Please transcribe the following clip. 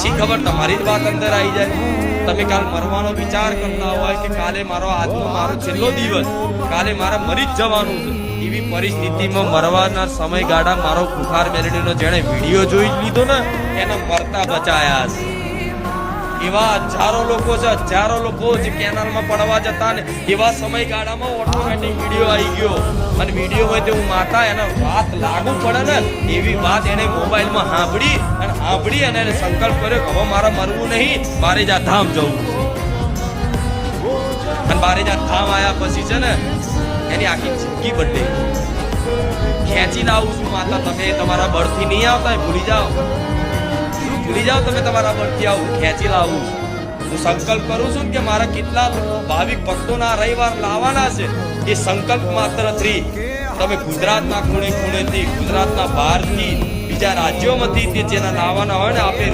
શી ખબર તમારી જ વાત અંદર આવી જાય। તમે કાલ મરવાનો વિચાર કરતા હોય કે કાલે મારો આજનો મારો છેલ્લો દિવસ, કાલે મારે મરી જ જવાનું છે, એવી પરિસ્થિતિમાં મરવાના સમયગાળા મારો કુખાર મેલડીનો જેણે વિડીયો જોઈ લીધો ને એને મરતા બચાયા છે। એવા હજારો લોકો છે, હજારો લોકો જે કેનાલમાં પડવા જતા ને એવા સમયગાળામાં ઓટોમેટિક વિડીયો આવી ગયો અને વિડીયો હોય તે હું માતા એને વાત લાગુ પડે ને એવી વાત એને મોબાઈલમાં સાંભળી અને એને સંકલ્પ કર્યો કે હવે મારે મરવું નહીં, બારેજા ધામ જવું છે। અને બારેજા ધામ આવ્યા પછી છે ને એની આખી જિંદગી બદલી, ખેંચી લાવું છું માતા, તમે તમારા બળથી નહીં આવતા, ભૂલી જાઓ તમે તમારા બળથી આવું ખેંચી લાવું છું। હું સંકલ્પ કરું છું કે મારા કેટલા ભાવિક ભક્તોના રવિવાર લાવવાના છે, એ સંકલ્પ માત્રથી તમે ગુજરાતના ખૂણે ખૂણેથી, ગુજરાતના બહારથી, બીજા રાજ્યોમાંથી તે જેના લાવવાના હોય ને આપે